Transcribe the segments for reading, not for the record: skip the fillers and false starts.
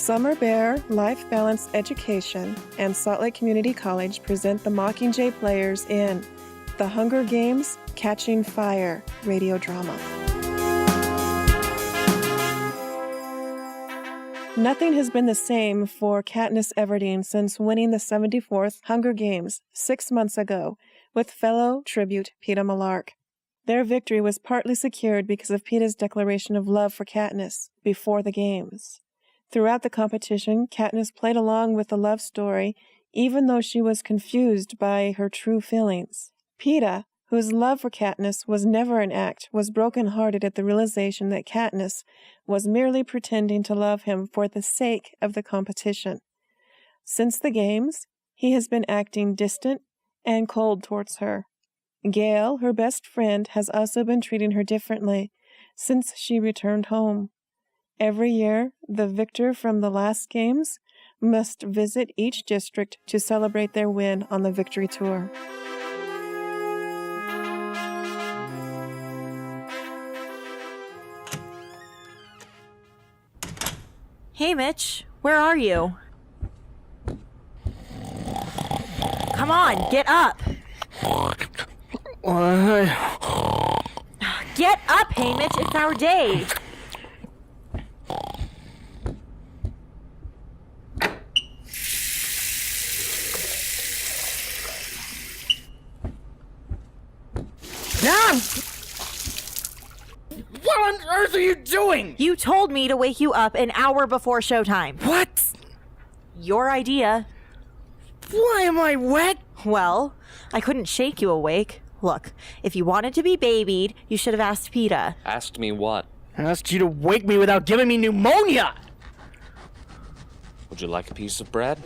Summer Bear, Life Balance Education, and Salt Lake Community College present the Mockingjay Players in The Hunger Games: Catching Fire radio drama. Nothing has been the same for Katniss Everdeen since winning the 74th Hunger Games 6 months ago with fellow tribute Peeta Mellark. Their victory was partly secured because of Peeta's declaration of love for Katniss before the games. Throughout the competition, Katniss played along with the love story, even though she was confused by her true feelings. Peeta, whose love for Katniss was never an act, was brokenhearted at the realization that Katniss was merely pretending to love him for the sake of the competition. Since the games, he has been acting distant and cold towards her. Gale, her best friend, has also been treating her differently since she returned home. Every year, the victor from the last games must visit each district to celebrate their win on the victory tour. Haymitch, where are you? Come on, get up! Get up, Haymitch, it's our day! What on earth are you doing? You told me to wake you up an hour before showtime. What? Your idea. Why am I wet? Well, I couldn't shake you awake. Look, if you wanted to be babied, you should have asked Peeta. Asked me what? I asked you to wake me without giving me pneumonia! Would you like a piece of bread?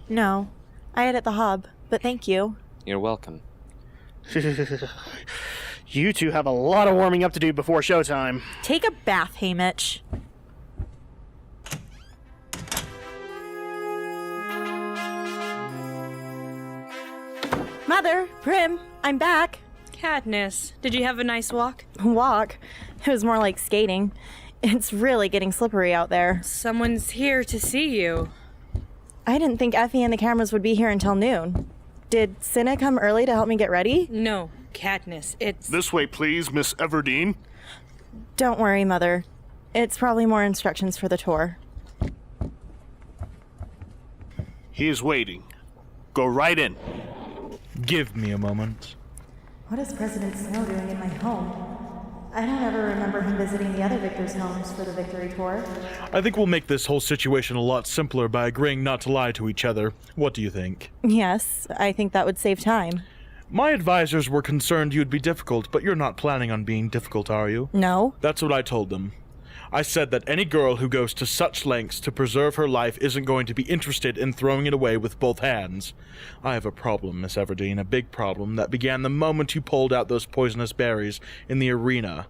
No, I ate at the hub, but thank you. You're welcome. You two have a lot of warming up to do before showtime. Take a bath, Haymitch. Mother, Prim, I'm back. Katniss, did you have a nice walk? Walk? It was more like skating. It's really getting slippery out there. Someone's here to see you. I didn't think Effie and the cameras would be here until noon. Did Cinna come early to help me get ready? No, Katniss, it's... This way, please, Miss Everdeen. Don't worry, Mother. It's probably more instructions for the tour. He is waiting. Go right in. Give me a moment. What is President Snow doing in my home? I don't ever remember him visiting the other victors' homes for the victory tour. I think we'll make this whole situation a lot simpler by agreeing not to lie to each other. What do you think? Yes, I think that would save time. My advisors were concerned you'd be difficult, but you're not planning on being difficult, are you? No. That's what I told them. I said that any girl who goes to such lengths to preserve her life isn't going to be interested in throwing it away with both hands. I have a problem, Miss Everdeen, a big problem that began the moment you pulled out those poisonous berries in the arena.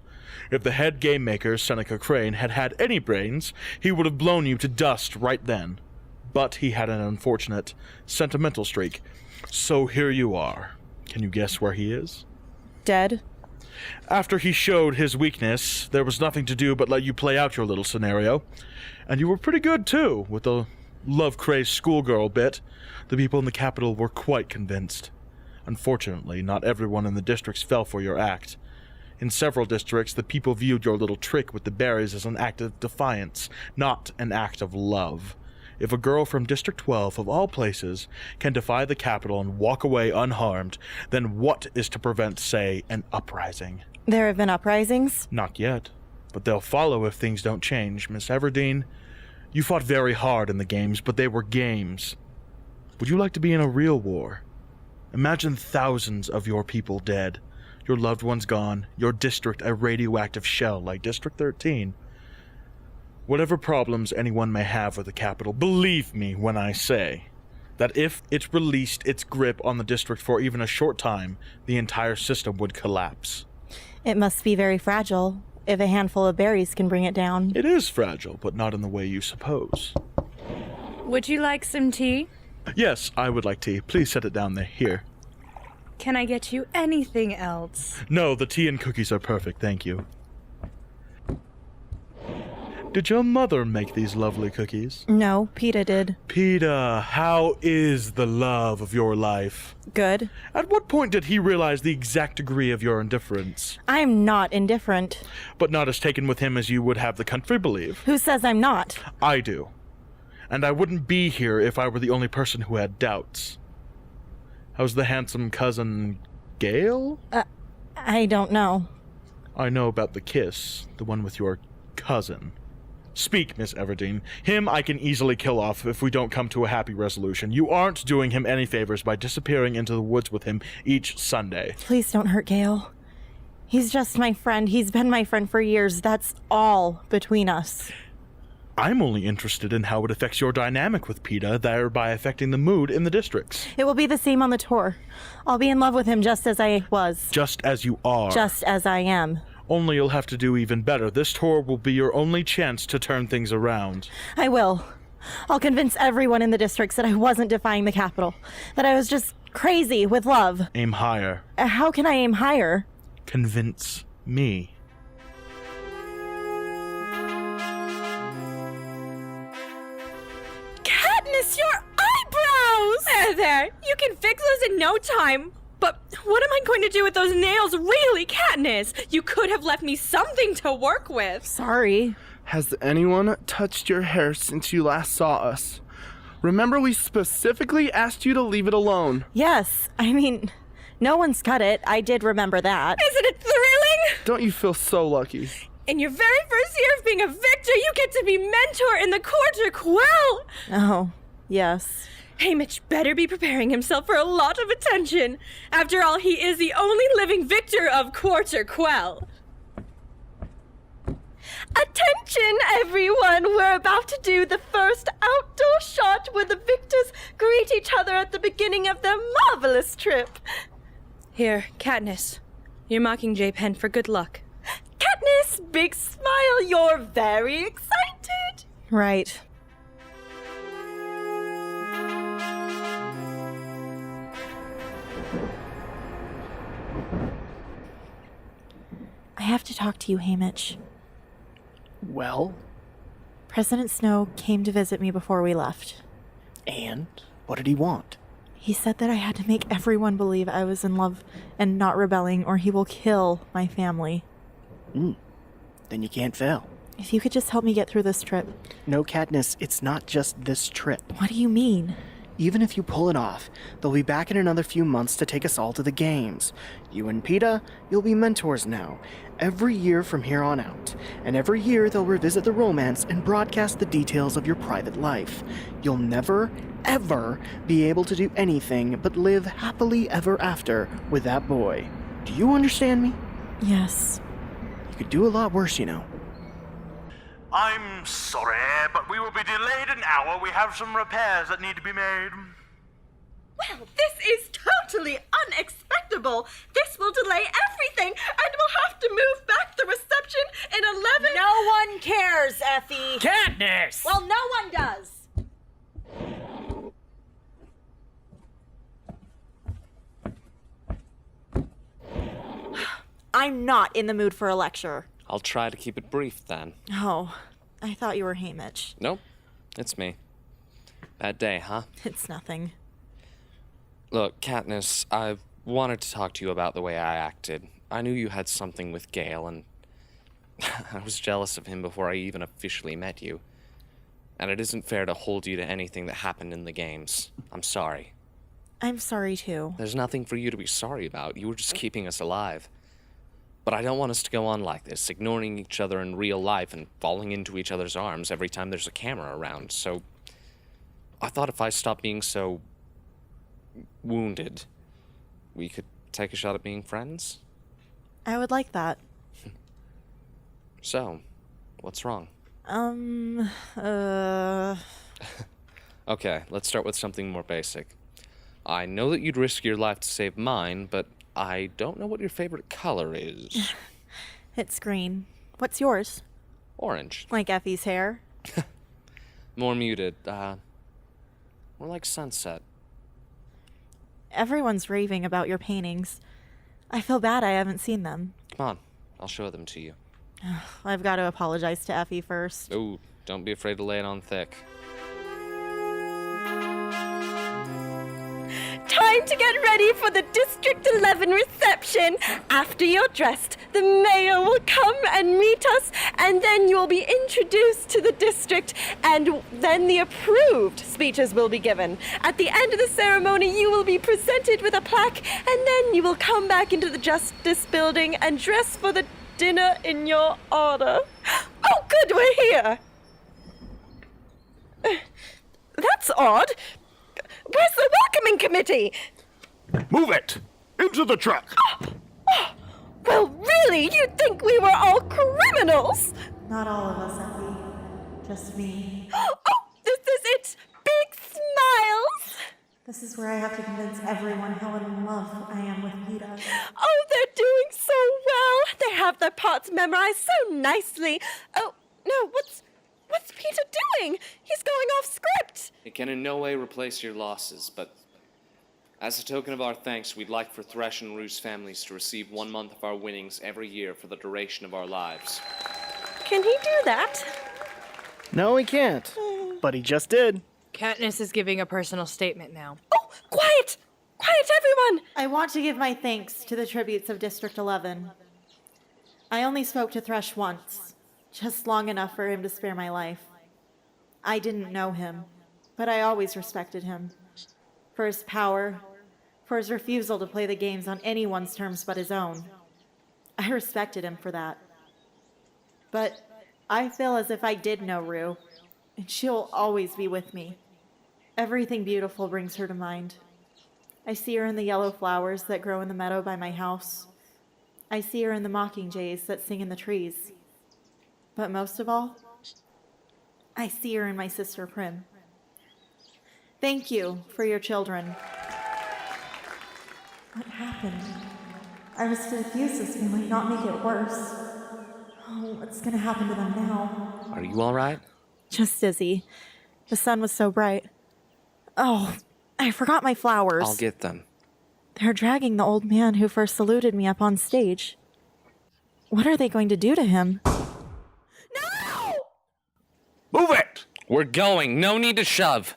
If the head game maker, Seneca Crane, had had any brains, he would have blown you to dust right then. But he had an unfortunate, sentimental streak. So here you are. Can you guess where he is? Dead? After he showed his weakness, there was nothing to do but let you play out your little scenario. And you were pretty good, too, with the love-crazed schoolgirl bit. The people in the capital were quite convinced. Unfortunately, not everyone in the districts fell for your act. In several districts, the people viewed your little trick with the berries as an act of defiance, not an act of love. If a girl from District 12, of all places, can defy the capital and walk away unharmed, then what is to prevent, say, an uprising? There have been uprisings? Not yet, but they'll follow if things don't change. Miss Everdeen, you fought very hard in the games, but they were games. Would you like to be in a real war? Imagine thousands of your people dead, your loved ones gone, your district a radioactive shell like District 13. Whatever problems anyone may have with the capital, believe me when I say that if it released its grip on the district for even a short time, the entire system would collapse. It must be very fragile, if a handful of berries can bring it down. It is fragile, but not in the way you suppose. Would you like some tea? Yes, I would like tea. Please set it down there. Here. Can I get you anything else? No, the tea and cookies are perfect, thank you. Did your mother make these lovely cookies? No, Peeta did. Peeta, how is the love of your life? Good. At what point did he realize the exact degree of your indifference? I'm not indifferent. But not as taken with him as you would have the country believe. Who says I'm not? I do. And I wouldn't be here if I were the only person who had doubts. How's the handsome cousin, Gale? I don't know. I know about the kiss, the one with your cousin. Speak, Miss Everdeen. Him I can easily kill off if we don't come to a happy resolution. You aren't doing him any favors by disappearing into the woods with him each Sunday. Please don't hurt Gale. He's just my friend. He's been my friend for years. That's all between us. I'm only interested in how it affects your dynamic with Peeta, thereby affecting the mood in the districts. It will be the same on the tour. I'll be in love with him just as I was. Just as you are. Just as I am. Only you'll have to do even better. This tour will be your only chance to turn things around. I will. I'll convince everyone in the districts that I wasn't defying the capital. That I was just crazy with love. Aim higher. How can I aim higher? Convince me. Katniss, your eyebrows! There, you can fix those in no time. But what am I going to do with those nails, really, Katniss? You could have left me something to work with. Sorry. Has anyone touched your hair since you last saw us? Remember, we specifically asked you to leave it alone. Yes, I mean, no one's cut it. I did remember that. Isn't it thrilling? Don't you feel so lucky? In your very first year of being a victor, you get to be mentor in the Quarter Quell. Oh, yes. Haymitch better be preparing himself for a lot of attention. After all, he is the only living victor of Quarter Quell. Attention, everyone! We're about to do the first outdoor shot where the victors greet each other at the beginning of their marvelous trip. Here, Katniss. Your Mockingjay pen for good luck. Katniss, big smile, you're very excited. Right. I have to talk to you, Haymitch. Well, President Snow came to visit me before we left. and what did he want? He said that I had to make everyone believe I was in love and not rebelling, or he will kill my family. Then you can't fail. If you could just help me get through this trip. No, Katniss, it's not just this trip. What do you mean? Even if you pull it off, they'll be back in another few months to take us all to the games. You and Peeta, you'll be mentors now, every year from here on out. And every year they'll revisit the romance and broadcast the details of your private life. You'll never, ever be able to do anything but live happily ever after with that boy. Do you understand me? Yes. You could do a lot worse, you know. I'm sorry, but we will be delayed an hour. We have some repairs that need to be made. Well, this is totally unexpectable. This will delay everything, and we'll have to move back the reception in 11... No one cares, Effie. Katniss! Well, no one does. I'm not in the mood for a lecture. I'll try to keep it brief then. Oh, I thought you were Haymitch. Nope, it's me. Bad day, huh? It's nothing. Look, Katniss, I wanted to talk to you about the way I acted. I knew you had something with Gale, and I was jealous of him before I even officially met you. And it isn't fair to hold you to anything that happened in the games. I'm sorry. I'm sorry, too. There's nothing for you to be sorry about. You were just keeping us alive. But I don't want us to go on like this, ignoring each other in real life and falling into each other's arms every time there's a camera around. So I thought if I stopped being so wounded, we could take a shot at being friends? I would like that. So, what's wrong? Okay, let's start with something more basic. I know that you'd risk your life to save mine, but I don't know what your favorite color is. It's green. What's yours? Orange. Like Effie's hair? More muted. More like sunset. Everyone's raving about your paintings. I feel bad I haven't seen them. Come on, I'll show them to you. I've got to apologize to Effie first. Ooh, don't be afraid to lay it on thick. Time to get ready for the District 11 reception. After you're dressed, the mayor will come and meet us, and then you will be introduced to the district, and then the approved speeches will be given. At the end of the ceremony, you will be presented with a plaque, and then you will come back into the Justice Building and dress for the dinner in your order. Oh, good, we're here. That's odd. Where's the welcoming committee? Move it! Into the truck! Well, really, you'd think we were all criminals. Not all of us, Effie. Just me. Oh, this is it. Big smiles. This is where I have to convince everyone how in love I am with Peeta. Oh, they're doing so well. They have their parts memorized so nicely. Oh, no, what's Peeta doing? He's going off script. It can in no way replace your losses, but as a token of our thanks, we'd like for Thresh and Roo's families to receive 1 month of our winnings every year for the duration of our lives. Can he do that? No, he can't. But he just did. Katniss is giving a personal statement now. Oh, quiet! Quiet, everyone! I want to give my thanks to the tributes of District 11. I only spoke to Thresh once, just long enough for him to spare my life. I didn't know him, but I always respected him. For his power, for his refusal to play the games on anyone's terms but his own. I respected him for that. But I feel as if I did know Rue, and she'll always be with me. Everything beautiful brings her to mind. I see her in the yellow flowers that grow in the meadow by my house. I see her in the mockingjays that sing in the trees. But most of all, I see her in my sister Prim. Thank you for your children. What happened? I was to defuse this feeling, not make it worse. Oh, what's gonna happen to them now? Are you all right? Just dizzy. The sun was so bright. Oh, I forgot my flowers. I'll get them. They're dragging the old man who first saluted me up on stage. What are they going to do to him? No! Move it! We're going. No need to shove.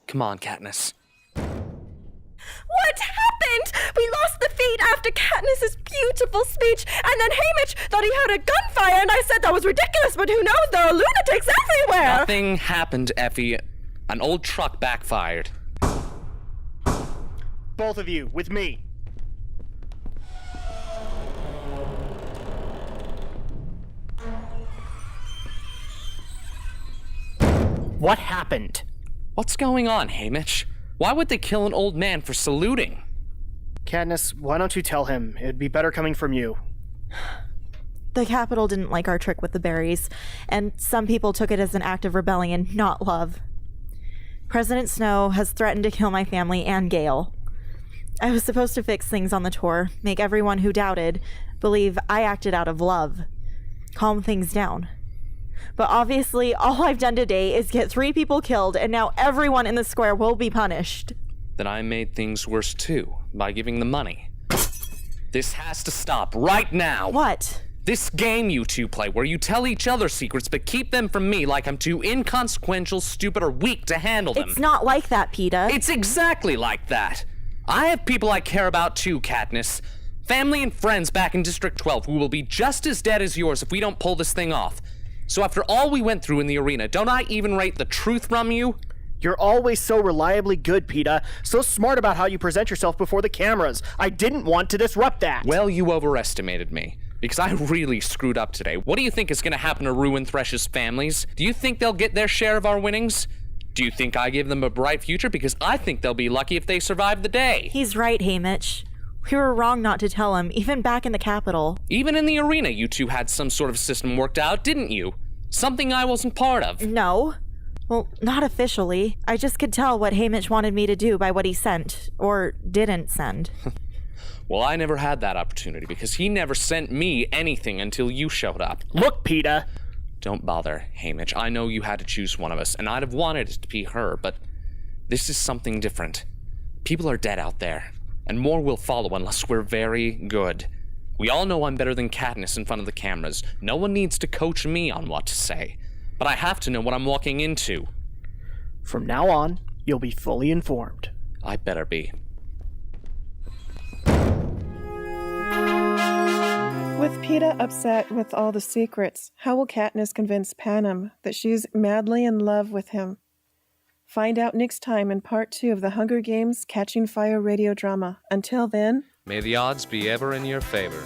Come on, Katniss. What happened? We lost the feed after Katniss's beautiful speech, and then Haymitch thought he heard a gunfire, and I said that was ridiculous, but who knows? There are lunatics everywhere! Nothing happened, Effie. An old truck backfired. Both of you, with me. What happened? What's going on, Haymitch? Why would they kill an old man for saluting? Katniss, why don't you tell him? It'd be better coming from you. The Capitol didn't like our trick with the berries, and some people took it as an act of rebellion, not love. President Snow has threatened to kill my family and Gale. I was supposed to fix things on the tour, make everyone who doubted believe I acted out of love, calm things down. But obviously, all I've done today is get 3 people killed, and now everyone in the square will be punished. Then I made things worse too, by giving them money. This has to stop right now! What? This game you two play, where you tell each other secrets but keep them from me like I'm too inconsequential, stupid, or weak to handle them. It's not like that, Peeta. It's exactly like that! I have people I care about too, Katniss. Family and friends back in District 12 who will be just as dead as yours if we don't pull this thing off. So after all we went through in the arena, don't I even rate the truth from you? You're always so reliably good, Peeta. So smart about how you present yourself before the cameras. I didn't want to disrupt that. Well, you overestimated me. Because I really screwed up today. What do you think is going to happen to Rue and Thresh's families? Do you think they'll get their share of our winnings? Do you think I give them a bright future? Because I think they'll be lucky if they survive the day. He's right, Haymitch. We were wrong not to tell him, even back in the Capitol. Even in the arena, you two had some sort of system worked out, didn't you? Something I wasn't part of. No. Well, not officially. I just could tell what Haymitch wanted me to do by what he sent, or didn't send. Well, I never had that opportunity because he never sent me anything until you showed up. Look, Peeta. Don't bother, Haymitch. I know you had to choose one of us, and I'd have wanted it to be her, but this is something different. People are dead out there, and more will follow unless we're very good. We all know I'm better than Katniss in front of the cameras. No one needs to coach me on what to say. But I have to know what I'm walking into. From now on, you'll be fully informed. I better be. With Peeta upset with all the secrets, how will Katniss convince Panem that she's madly in love with him? Find out next time in Part 2 of the Hunger Games Catching Fire radio drama. Until then, may the odds be ever in your favor.